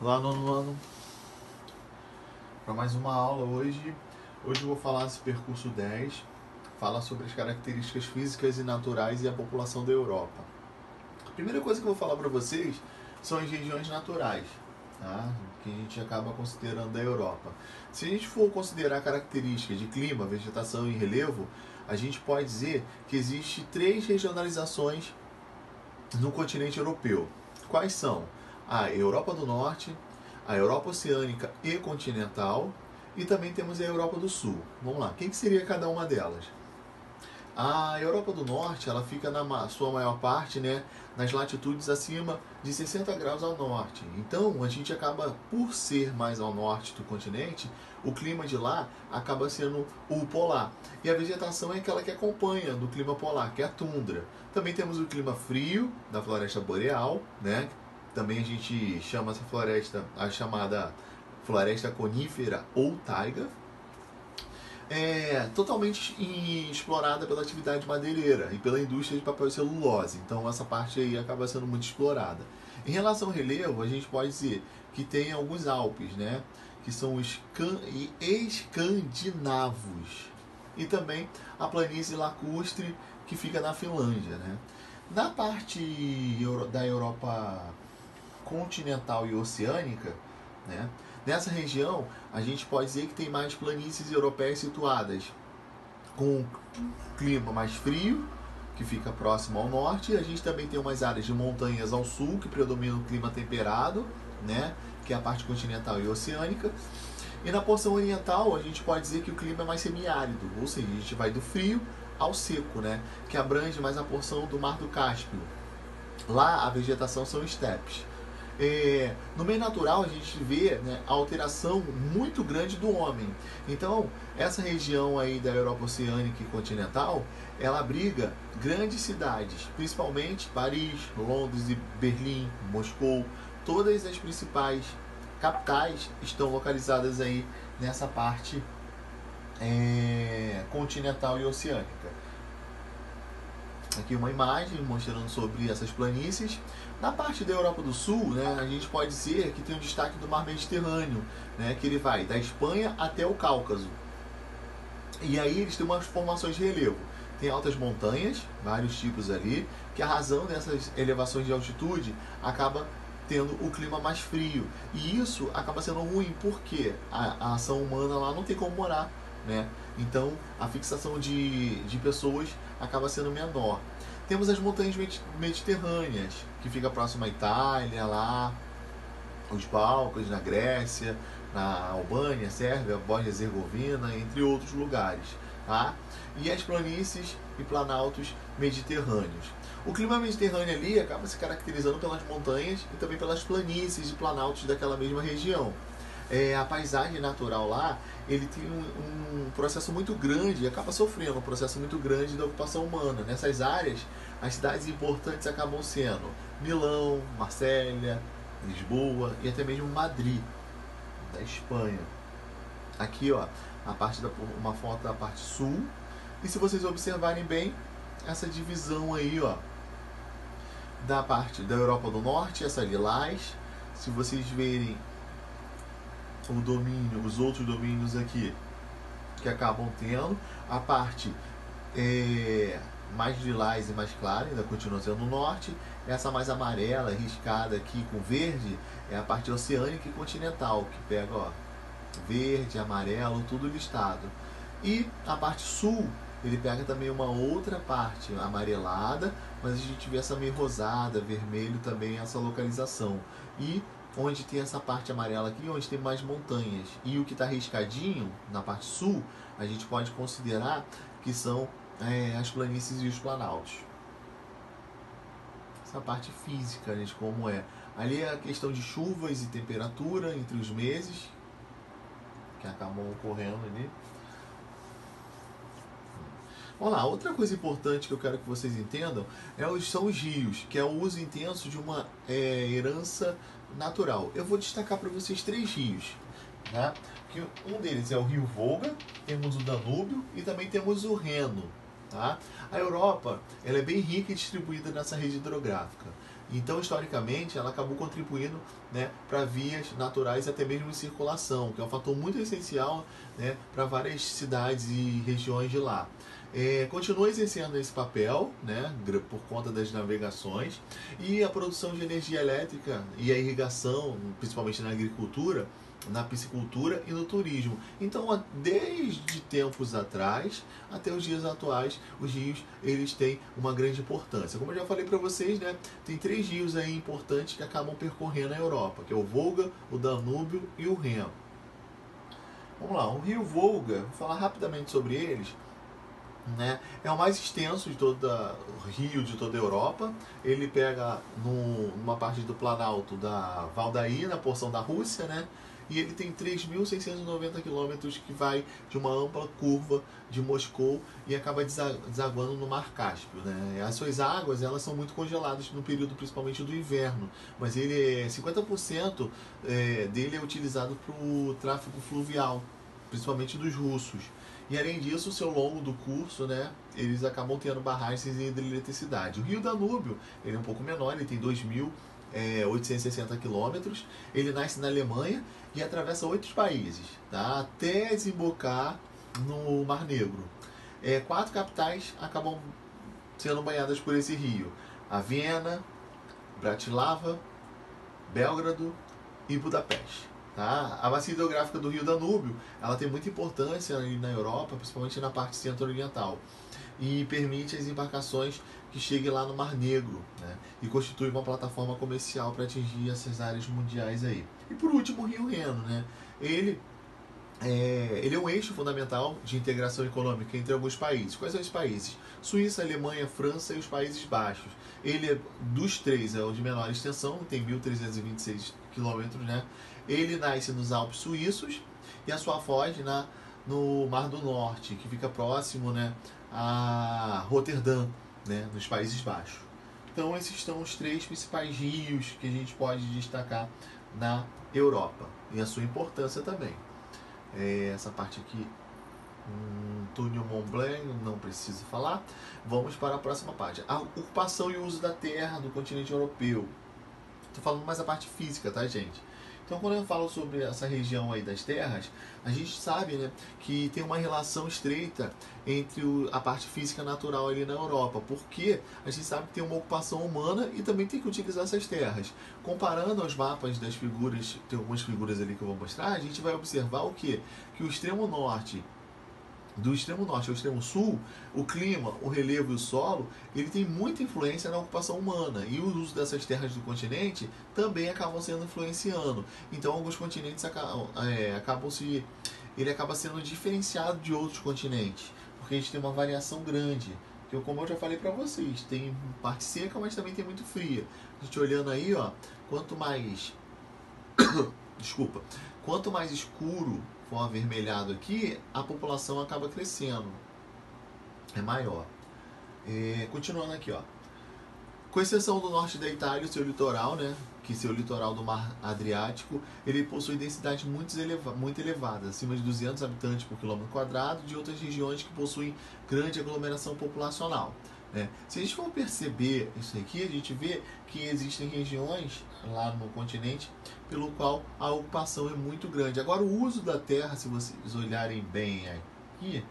Olá, nono ano, para mais uma aula hoje. Hoje eu vou falar esse percurso 10, fala sobre as características físicas e naturais e a população da Europa. A primeira coisa que eu vou falar para vocês são as regiões naturais, tá? Que a gente acaba considerando a Europa. Se a gente for considerar características de clima, vegetação e relevo, a gente pode dizer que existe 3 regionalizações no continente europeu. Quais são? A Europa do Norte, a Europa Oceânica e Continental, e também temos a Europa do Sul. Vamos lá, quem que seria cada uma delas? A Europa do Norte, ela fica na sua maior parte, né, nas latitudes acima de 60 graus ao norte. Então, a gente acaba, por ser mais ao norte do continente, o clima de lá acaba sendo o polar. E a vegetação é aquela que acompanha do clima polar, que é a tundra. Também temos o clima frio da floresta boreal, né? Também a gente chama essa floresta, a chamada floresta conífera ou taiga. É totalmente explorada pela atividade madeireira e pela indústria de papel e celulose. Então essa parte aí acaba sendo muito explorada. Em relação ao relevo, a gente pode dizer que tem alguns Alpes, né? Que são os escandinavos. E também a planície lacustre que fica na Finlândia, né? Na parte da Europa continental e oceânica, né? Nessa região, a gente pode dizer que tem mais planícies europeias situadas com um clima mais frio, que fica próximo ao norte, e a gente também tem umas áreas de montanhas ao sul, que predomina o clima temperado, né? Que é a parte continental e oceânica. E na porção oriental, a gente pode dizer que o clima é mais semiárido, ou seja, a gente vai do frio ao seco, né? Que abrange mais a porção do Mar do Cáspio. Lá, a vegetação são estepes. No meio natural a gente vê, né, a alteração muito grande do homem. Então essa região aí da Europa Oceânica e Continental, ela abriga grandes cidades, principalmente Paris, Londres e Berlim, Moscou. Todas as principais capitais estão localizadas aí nessa parte continental e oceânica. Aqui uma imagem mostrando sobre essas planícies. Na parte da Europa do Sul, né, a gente pode dizer que tem um destaque do Mar Mediterrâneo, né, que ele vai da Espanha até o Cáucaso. E aí eles têm umas formações de relevo. Tem altas montanhas, vários tipos ali, que a razão dessas elevações de altitude acaba tendo o clima mais frio. E isso acaba sendo ruim porque a ação humana lá não tem como morar, né? Então a fixação de pessoas acaba sendo menor. Temos as montanhas mediterrâneas, que fica próximo à Itália, lá, os Balcãs, na Grécia, na Albânia, Sérvia, Bósnia-Herzegovina, entre outros lugares, tá? E as planícies e planaltos mediterrâneos. O clima mediterrâneo ali acaba se caracterizando pelas montanhas e também pelas planícies e planaltos daquela mesma região. A paisagem natural lá, ele tem um processo muito grande, acaba sofrendo um processo muito grande da ocupação humana. Nessas áreas, as cidades importantes acabam sendo Milão, Marsella, Lisboa e até mesmo Madrid, da Espanha. Aqui, ó, uma foto da parte sul. E se vocês observarem bem, essa divisão aí, ó, da parte da Europa do Norte, essa lilás. Se vocês verem o domínio, os outros domínios aqui que acabam tendo, a parte mais lilás e mais clara ainda continua sendo no norte. Essa mais amarela, riscada aqui com verde, é a parte oceânica e continental, que pega, ó, verde, amarelo, tudo listado. E a parte sul, ele pega também uma outra parte amarelada, mas a gente vê essa meio rosada, vermelho também, essa localização. E onde tem essa parte amarela aqui, onde tem mais montanhas. E o que está riscadinho, na parte sul, a gente pode considerar que são as planícies e os planaltos. Essa parte física, né, de como é. Ali é a questão de chuvas e temperatura entre os meses, que acabam ocorrendo ali. Vamos lá, outra coisa importante que eu quero que vocês entendam são os rios, que é o uso intenso de uma herança natural. Eu vou destacar para vocês 3 rios, né? Que um deles é o rio Volga, temos o Danúbio e também temos o Reno. Tá? A Europa, ela é bem rica e distribuída nessa rede hidrográfica. Então, historicamente, ela acabou contribuindo, né, para vias naturais, até mesmo em circulação, que é um fator muito essencial, né, para várias cidades e regiões de lá. Continua exercendo esse papel, né, por conta das navegações, e a produção de energia elétrica e a irrigação, principalmente na agricultura, na piscicultura e no turismo. Então, desde tempos atrás até os dias atuais, os rios eles têm uma grande importância. Como eu já falei para vocês, né, tem 3 rios aí importantes que acabam percorrendo a Europa, que é o Volga, o Danúbio e o Reno. Vamos lá, o rio Volga, vou falar rapidamente sobre eles. Né? É o mais extenso de toda o rio de toda a Europa. Ele pega numa parte do Planalto da Valdaí, na porção da Rússia, né? E ele tem 3.690 quilômetros que vai de uma ampla curva de Moscou e acaba desaguando no Mar Cáspio, né? As suas águas elas são muito congeladas no período principalmente do inverno, mas ele 50% dele é utilizado para o tráfego fluvial, principalmente dos russos. E além disso, ao longo do curso, né, eles acabam tendo barragens de hidroeletricidade. O Rio Danúbio ele é um pouco menor, ele tem 2.860 quilômetros. Ele nasce na Alemanha e atravessa 8 países, tá, até desembocar no Mar Negro. 4 capitais acabam sendo banhadas por esse rio: a Viena, Bratislava, Belgrado e Budapeste. Tá? A bacia hidrográfica do Rio Danúbio ela tem muita importância ali na Europa, principalmente na parte centro-oriental, e permite as embarcações que cheguem lá no Mar Negro, né? E constitui uma plataforma comercial para atingir essas áreas mundiais aí. E por último, o Rio Reno, né? Ele é um eixo fundamental de integração econômica entre alguns países. Quais são os países? Suíça, Alemanha, França e os Países Baixos. Ele, dos 3, é o de menor extensão, tem 1.326 quilômetros, né? Ele nasce nos Alpes suíços e a sua foz no Mar do Norte, que fica próximo, né, a Roterdã, né, nos Países Baixos. Então esses são os 3 principais rios que a gente pode destacar na Europa e a sua importância também. Essa parte aqui, Túnel Mont Blanc, não preciso falar. Vamos para a próxima parte. A ocupação e uso da terra do continente europeu. Estou falando mais a parte física, tá, gente? Então, quando eu falo sobre essa região aí das terras, a gente sabe, né, que tem uma relação estreita entre a parte física natural ali na Europa, porque a gente sabe que tem uma ocupação humana e também tem que utilizar essas terras. Comparando aos mapas das figuras, tem algumas figuras ali que eu vou mostrar, a gente vai observar o quê? Que o extremo norte, do extremo norte ao extremo sul, o clima, o relevo e o solo, ele tem muita influência na ocupação humana, e o uso dessas terras do continente também acabam sendo influenciando. Então alguns continentes ele acaba sendo diferenciado de outros continentes, porque a gente tem uma variação grande. Que, como eu já falei para vocês, tem parte seca, mas também tem muito fria. A gente olhando aí, ó, quanto mais quanto mais escuro for avermelhado aqui, a população acaba crescendo, é maior. Continuando aqui, ó, com exceção do norte da Itália, o seu litoral, né, que seu litoral do Mar Adriático, ele possui densidade muito elevada, acima de 200 habitantes por quilômetro quadrado, de outras regiões que possuem grande aglomeração populacional. Se a gente for perceber isso aqui, a gente vê que existem regiões lá no continente pelo qual a ocupação é muito grande. Agora, o uso da terra, se vocês olharem bem aqui,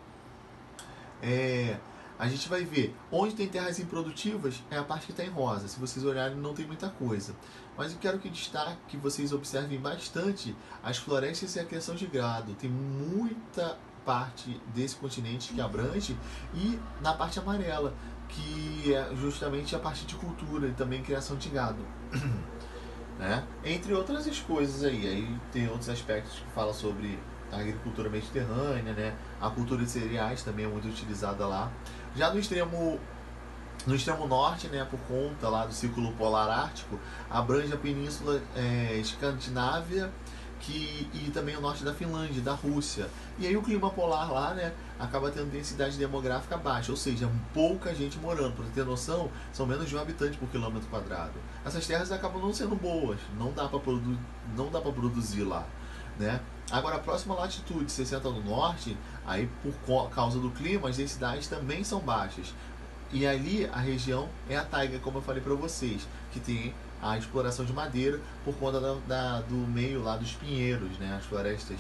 a gente vai ver onde tem terras improdutivas é a parte que está em rosa. Se vocês olharem, não tem muita coisa. Mas eu quero que vocês observem bastante as florestas e a criação de gado. Tem muita parte desse continente que abrange, e na parte amarela, que é justamente a parte de cultura e também criação de gado. Né? Entre outras coisas aí tem outros aspectos que falam sobre a agricultura mediterrânea, né? A cultura de cereais também é muito utilizada lá. Já no extremo norte, né, por conta lá do Círculo Polar Ártico, abrange a península escandinávia e também o norte da Finlândia, da Rússia. E aí o clima polar lá, né, acaba tendo densidade demográfica baixa, ou seja, pouca gente morando. Para ter noção, são menos de 1 habitante por quilômetro quadrado. Essas terras acabam não sendo boas, não dá para produzir lá, né? Agora, a próxima latitude, 60 no norte, aí por causa do clima, as densidades também são baixas. E ali a região é a taiga, como eu falei para vocês, que tem a exploração de madeira por conta do meio lá dos pinheiros, né? As florestas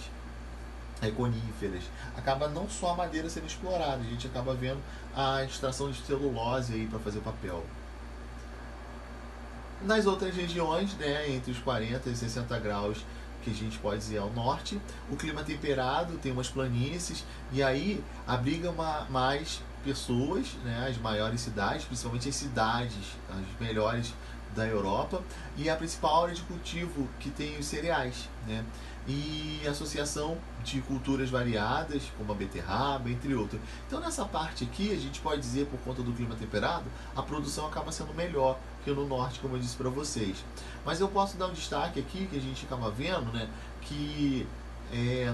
coníferas. Acaba não só a madeira sendo explorada, a gente acaba vendo a extração de celulose aí para fazer papel. Nas outras regiões, né, entre os 40 e 60 graus, que a gente pode dizer ao norte, o clima temperado, tem umas planícies, e aí abriga mais pessoas, né, as maiores cidades, principalmente as cidades, as melhores da Europa, e a principal área de cultivo que tem os cereais, né, e associação de culturas variadas, como a beterraba, entre outras. Então nessa parte aqui, a gente pode dizer, por conta do clima temperado, a produção acaba sendo melhor que no norte, como eu disse para vocês. Mas eu posso dar um destaque aqui, que a gente acaba vendo, né, que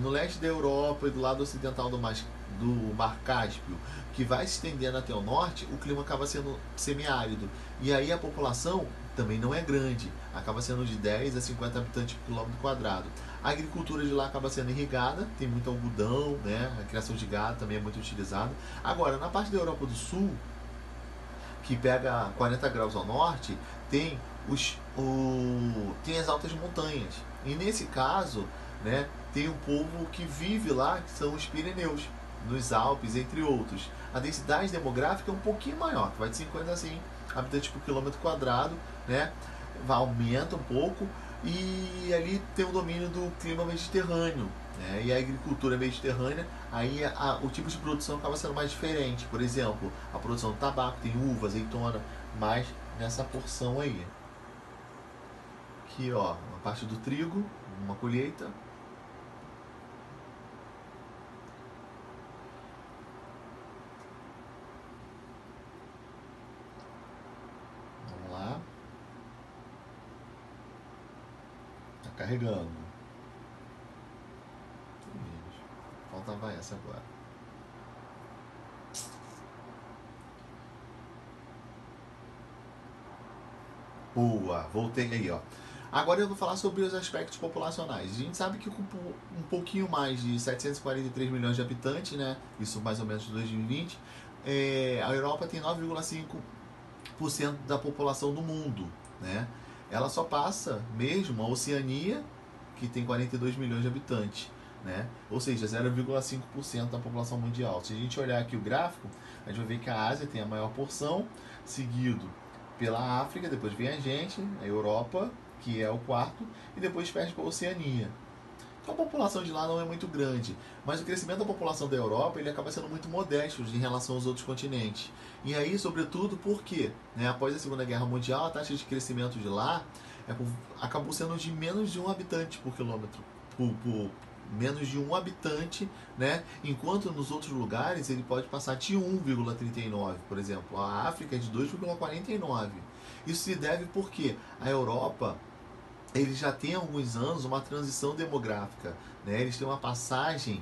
no leste da Europa e do lado ocidental do Mar Cáspio, que vai se estendendo até o norte, o clima acaba sendo semiárido. E aí a população também não é grande, acaba sendo de 10 a 50 habitantes por quilômetro quadrado. A agricultura de lá acaba sendo irrigada, tem muito algodão, né? A criação de gado também é muito utilizada. Agora, na parte da Europa do Sul, que pega 40 graus ao norte, tem as altas montanhas. E nesse caso, né, tem um povo que vive lá, que são os Pirineus, nos Alpes, entre outros. A densidade demográfica é um pouquinho maior, que vai de 50 a 100 habitantes por quilômetro quadrado, né? Aumenta um pouco, e ali tem o domínio do clima mediterrâneo, né? E a agricultura mediterrânea, aí o tipo de produção acaba sendo mais diferente. Por exemplo, a produção de tabaco, tem uva, azeitona, mais nessa porção aí. Aqui, ó, a parte do trigo, uma colheita. Vamos lá. Tá carregando. Faltava essa agora. Boa, voltei aí, ó. Agora eu vou falar sobre os aspectos populacionais. A gente sabe que com um pouquinho mais de 743 milhões de habitantes, né? Isso mais ou menos de 2020, a Europa tem 9,5% da população do mundo, né? Ela só passa mesmo a Oceania, que tem 42 milhões de habitantes, né? Ou seja, 0,5% da população mundial. Se a gente olhar aqui o gráfico, a gente vai ver que a Ásia tem a maior porção, seguido pela África, depois vem a gente, a Europa, que é o quarto, e depois perde para a Oceania. Então a população de lá não é muito grande, mas o crescimento da população da Europa ele acaba sendo muito modesto em relação aos outros continentes. E aí, sobretudo, porque após a Segunda Guerra Mundial, a taxa de crescimento de lá acabou sendo de menos de um habitante por quilômetro, por menos de um habitante, né? Enquanto nos outros lugares ele pode passar de 1,39, por exemplo. A África é de 2,49. Isso se deve porque a Europa eles já têm há alguns anos uma transição demográfica, né? Eles têm uma passagem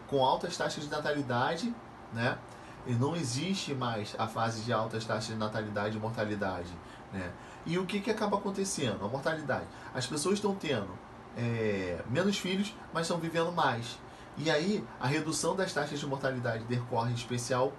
com altas taxas de natalidade, né? E não existe mais a fase de altas taxas de natalidade e mortalidade, né? E o que acaba acontecendo? A mortalidade. As pessoas estão tendo menos filhos, mas estão vivendo mais. E aí, a redução das taxas de mortalidade decorre em especial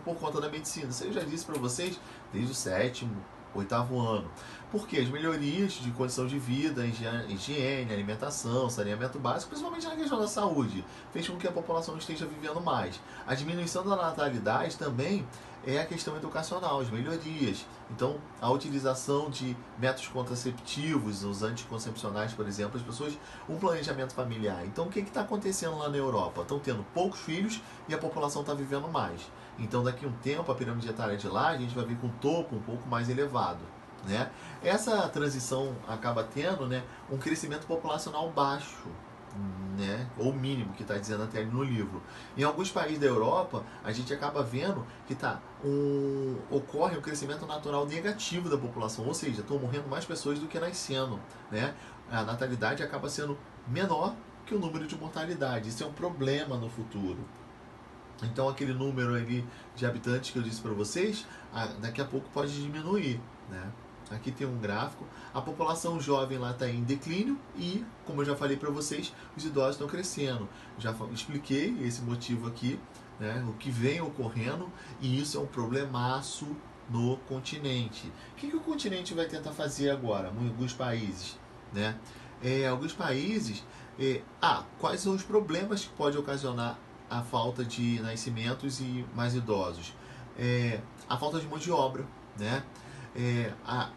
por conta da medicina. Isso eu já disse para vocês desde o 7º, 8º ano. Porque as melhorias de condição de vida, higiene, alimentação, saneamento básico, principalmente na questão da saúde, fez com que a população esteja vivendo mais. A diminuição da natalidade também é a questão educacional, as melhorias. Então, a utilização de métodos contraceptivos, os anticoncepcionais, por exemplo, as pessoas, um planejamento familiar. Então, o que está acontecendo lá na Europa? Estão tendo poucos filhos e a população está vivendo mais. Então, daqui a um tempo, a pirâmide etária de lá, a gente vai ver com um topo um pouco mais elevado, né? Essa transição acaba tendo, né, um crescimento populacional baixo, né, ou mínimo, que está dizendo até ali no livro. Em alguns países da Europa, a gente acaba vendo que ocorre um crescimento natural negativo da população, ou seja, estão morrendo mais pessoas do que nascendo, né? A natalidade acaba sendo menor que o número de mortalidade. Isso é um problema no futuro. Então aquele número ali de habitantes que eu disse para vocês, daqui a pouco pode diminuir, né? Aqui tem um gráfico. A população jovem lá está em declínio e, como eu já falei para vocês, os idosos estão crescendo. Já expliquei esse motivo aqui, né? O que vem ocorrendo, e isso é um problemaço no continente. O que o continente vai tentar fazer agora? Alguns países, né? Alguns países, quais são os problemas que pode ocasionar a falta de nascimentos e mais idosos? A falta de mão de obra, né?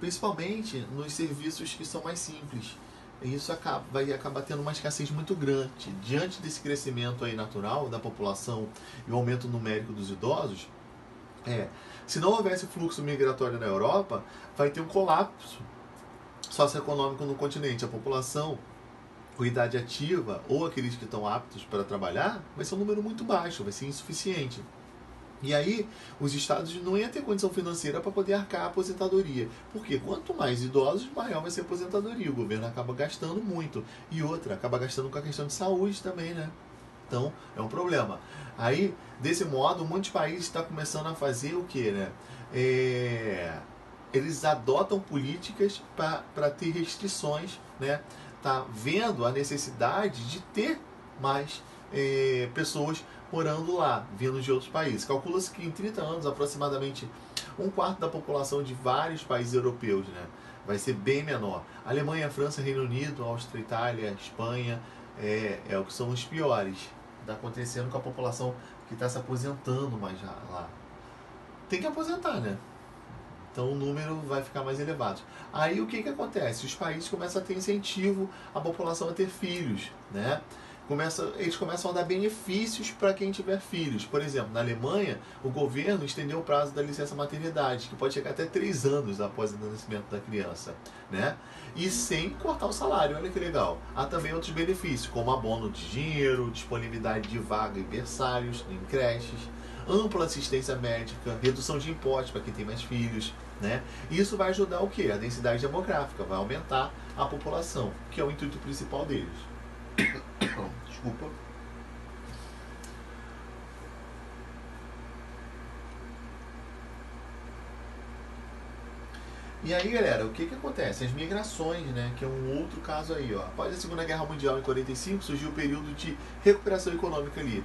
Principalmente nos serviços que são mais simples. Isso vai acabar tendo uma escassez muito grande. Diante desse crescimento aí natural da população e o aumento numérico dos idosos, se não houvesse fluxo migratório na Europa, vai ter um colapso socioeconômico no continente. A população com idade ativa ou aqueles que estão aptos para trabalhar vai ser um número muito baixo, vai ser insuficiente. E aí, os estados não iam ter condição financeira para poder arcar a aposentadoria. Porque quanto mais idosos, maior vai ser a aposentadoria. O governo acaba gastando muito. E outra, acaba gastando com a questão de saúde também, né? Então, é um problema. Aí, desse modo, muitos países estão começando a fazer o quê, né? Eles adotam políticas para ter restrições, né? Tá vendo a necessidade de ter mais pessoas morando lá, vindo de outros países. Calcula-se que em 30 anos, aproximadamente um quarto da população de vários países europeus, né, vai ser bem menor. Alemanha, França, Reino Unido, Áustria, Itália, Espanha, o que são os piores. Está acontecendo com a população que está se aposentando mais lá. Tem que aposentar, né? Então o número vai ficar mais elevado. Aí o que acontece? Os países começam a ter incentivo à população a ter filhos, né? Eles começam a dar benefícios para quem tiver filhos. Por exemplo, na Alemanha, o governo estendeu o prazo da licença maternidade, que pode chegar até 3 anos após o nascimento da criança, né? E sem cortar o salário, olha que legal. Há também outros benefícios, como abono de dinheiro, disponibilidade de vaga e berçários em creches, ampla assistência médica, redução de impostos para quem tem mais filhos, né? Isso vai ajudar o quê? A densidade demográfica, vai aumentar a população, que é o intuito principal deles. Desculpa. E aí, galera, o que acontece? As migrações, né? Que é um outro caso aí, ó. Após a Segunda Guerra Mundial em 45, surgiu o período de recuperação econômica ali.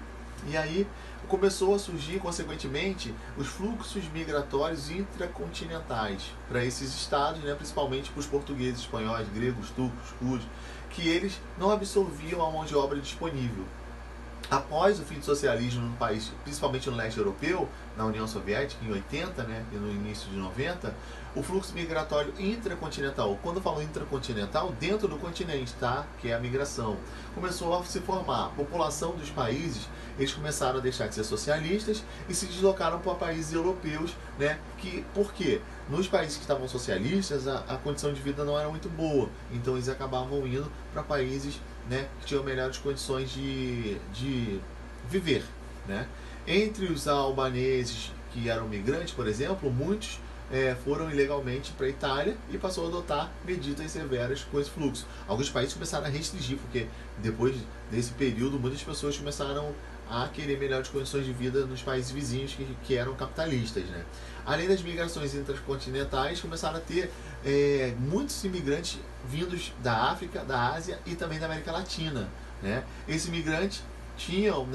E aí começou a surgir, consequentemente, os fluxos migratórios intracontinentais para esses estados, né, principalmente para os portugueses, espanhóis, gregos, turcos, curdos, que eles não absorviam a mão de obra disponível. Após o fim do socialismo no país, principalmente no leste europeu, na União Soviética, em 80, né, e no início de 90, o fluxo migratório intracontinental, quando eu falo intracontinental, dentro do continente, tá? Que é a migração, começou a se formar. A população dos países, eles começaram a deixar de ser socialistas e se deslocaram para países europeus, né? Por quê? Nos países que estavam socialistas, a condição de vida não era muito boa, então eles acabavam indo para países, né, que tinham melhores condições de viver, né? Entre os albaneses que eram migrantes, por exemplo, muitos foram ilegalmente para a Itália e passou a adotar medidas severas com esse fluxo. Alguns países começaram a restringir, porque depois desse período muitas pessoas começaram a querer melhores condições de vida nos países vizinhos que eram capitalistas, né? Além das migrações intercontinentais, começaram a ter muitos imigrantes vindos da África, da Ásia e também da América Latina, né? Esses imigrantes tinham